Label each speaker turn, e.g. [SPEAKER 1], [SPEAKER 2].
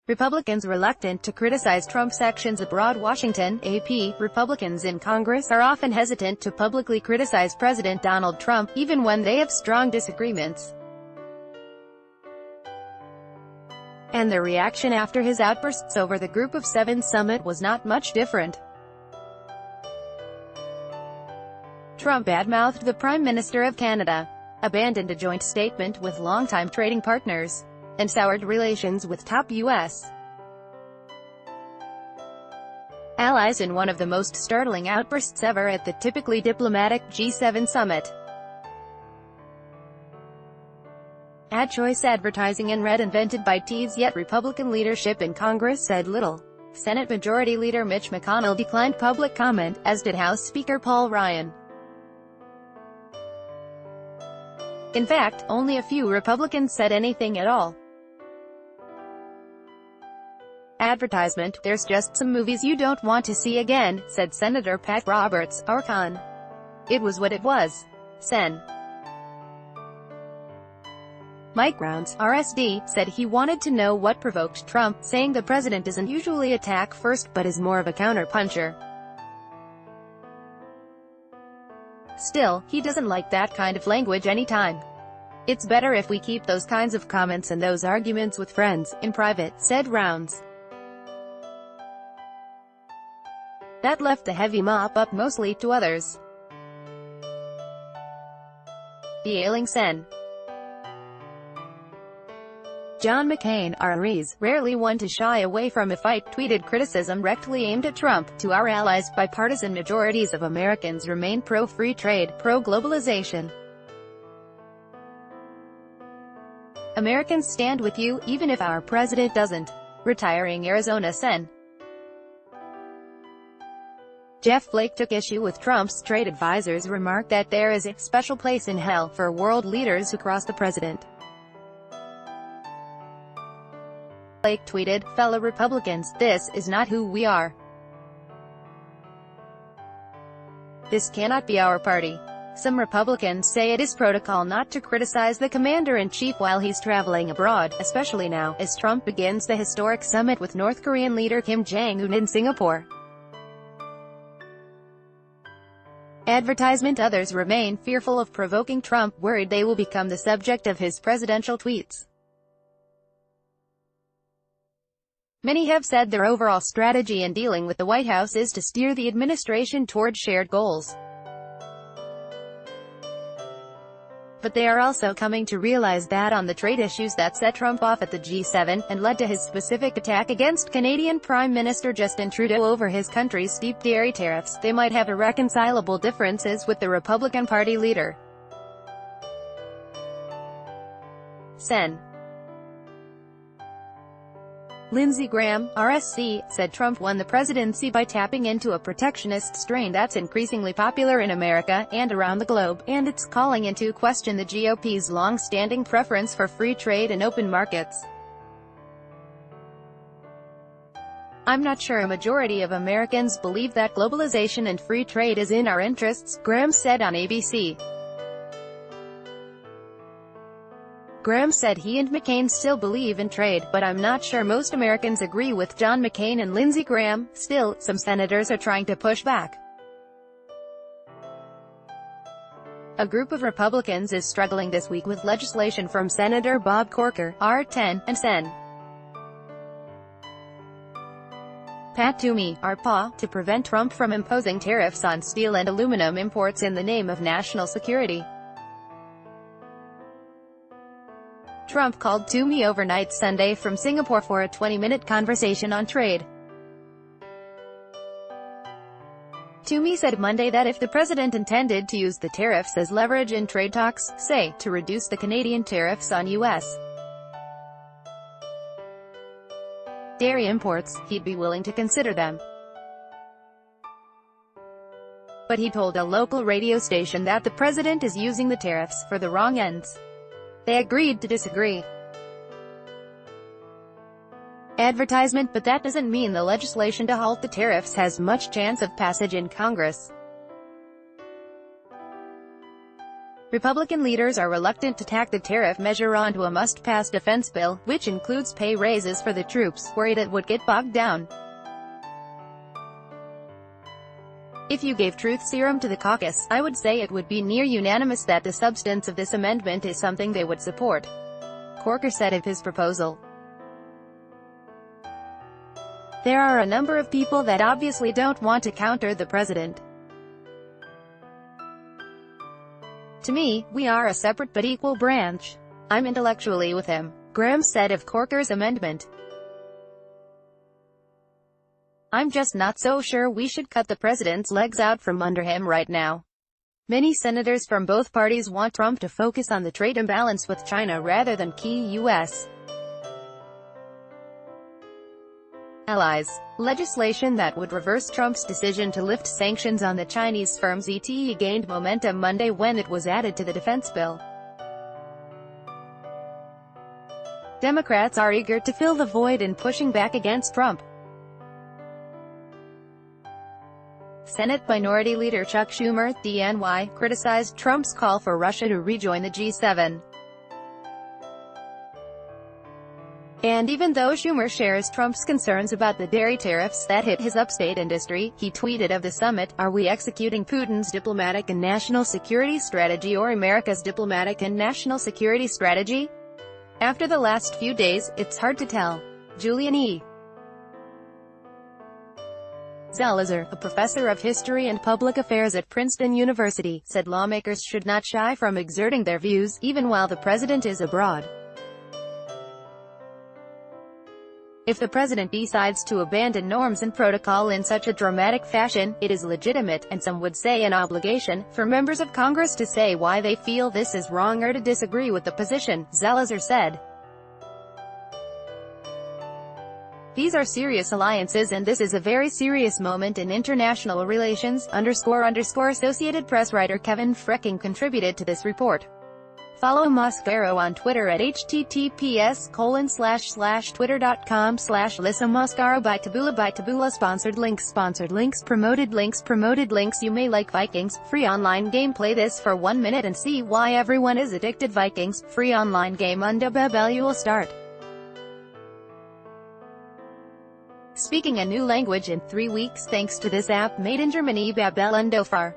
[SPEAKER 1] Republicans reluctant to criticize Trump's actions abroad. Washington, AP. Republicans in Congress are often hesitant to publicly criticize President Donald Trump, even when they have strong disagreements. And their reaction after his outbursts over the Group of Seven summit was not much different. Trump badmouthed the Prime Minister of Canada, abandoned a joint statement with longtime trading partners, and soured relations with top U.S. allies in one of the most startling outbursts ever at the typically diplomatic G7 summit. Ad choice advertising and red invented by Tees, yet Republican leadership in Congress said little. Senate Majority Leader Mitch McConnell declined public comment, as did House Speaker Paul Ryan. In fact, only a few Republicans said anything at all. Advertisement: "There's just some movies you don't want to see again," said Senator Pat Roberts, Arcon. It was what it was. Sen. Mike Rounds, RSD, said he wanted to know what provoked Trump, saying the president doesn't usually attack first, but is more of a counter-puncher. Still, he doesn't like that kind of language anytime. "It's better if we keep those kinds of comments and those arguments with friends, in private," said Rounds. That left the heavy mop-up mostly to others. The ailing Sen. John McCain, RREs, rarely one to shy away from a fight, tweeted criticism directly aimed at Trump. "To our allies, bipartisan majorities of Americans remain pro-free trade, pro-globalization. Americans stand with you, even if our president doesn't." Retiring Arizona Sen. Jeff Flake took issue with Trump's trade advisor's remark that there is a special place in hell for world leaders who cross the president. Flake tweeted, "Fellow Republicans, this is not who we are. This cannot be our party. Some Republicans say it is protocol not to criticize the commander-in-chief while he's traveling abroad, especially now, as Trump begins the historic summit with North Korean leader Kim Jong-un in Singapore." Advertisement: others remain fearful of provoking Trump, worried they will become the subject of his presidential tweets. Many have said their overall strategy in dealing with the White House is to steer the administration toward shared goals. But they are also coming to realize that on the trade issues that set Trump off at the G7, and led to his specific attack against Canadian Prime Minister Justin Trudeau over his country's steep dairy tariffs, they might have irreconcilable differences with the Republican Party leader. Sen. Lindsey Graham, RSC, said Trump won the presidency by tapping into a protectionist strain that's increasingly popular in America, and around the globe, and it's calling into question the GOP's long-standing preference for free trade and open markets. "I'm not sure a majority of Americans believe that globalization and free trade is in our interests," Graham said on ABC. Graham said he and McCain still believe in trade, but "I'm not sure most Americans agree with John McCain and Lindsey Graham." Still, some senators are trying to push back. A group of Republicans is struggling this week with legislation from Senator Bob Corker, R10, and Sen. Pat Toomey, RPA, to prevent Trump from imposing tariffs on steel and aluminum imports in the name of national security. Trump called Toomey overnight Sunday from Singapore for a 20-minute conversation on trade. Toomey said Monday that if the president intended to use the tariffs as leverage in trade talks, say, to reduce the Canadian tariffs on U.S. dairy imports, he'd be willing to consider them. But he told a local radio station that the president is using the tariffs for the wrong ends. They agreed to disagree. Advertisement: but that doesn't mean the legislation to halt the tariffs has much chance of passage in Congress. Republican leaders are reluctant to tack the tariff measure onto a must-pass defense bill, which includes pay raises for the troops, worried it would get bogged down. If you gave truth serum to the caucus, I would say it would be near unanimous that the substance of this amendment is something they would support, Corker said of his proposal. There are a number of people that obviously don't want to counter the president. To me, we are a separate but equal branch. I'm intellectually with him, Graham said of Corker's amendment. I'm just not so sure we should cut the president's legs out from under him right now. Many senators from both parties want Trump to focus on the trade imbalance with China rather than key U.S. allies. Legislation that would reverse Trump's decision to lift sanctions on the Chinese firm ZTE gained momentum Monday when it was added to the defense bill. Democrats are eager to fill the void in pushing back against Trump. Senate Minority Leader Chuck Schumer, DNY, criticized Trump's call for Russia to rejoin the G7. And even though Schumer shares Trump's concerns about the dairy tariffs that hit his upstate industry, he tweeted of the summit, "Are we executing Putin's diplomatic and national security strategy or America's diplomatic and national security strategy? After the last few days, it's hard to tell." Julian E. Zelizer, a professor of history and public affairs at Princeton University, said lawmakers should not shy from exerting their views, even while the president is abroad. If the president decides to abandon norms and protocol in such a dramatic fashion, it is legitimate, and some would say an obligation, for members of Congress to say why they feel this is wrong or to disagree with the position, Zelizer said. These are serious alliances and this is a very serious moment in international relations, Associated Press writer Kevin Frecking contributed to this report. Follow Mosquero on Twitter at https://twitter.com/Lisa Mosquero by Taboola Sponsored links promoted links. You may like Vikings, free online game. Play this for 1 minute and see why everyone is addicted. Vikings, free online game under Babel. You will start speaking a new language in 3 weeks thanks to this app made in Germany. Babel und Dofar.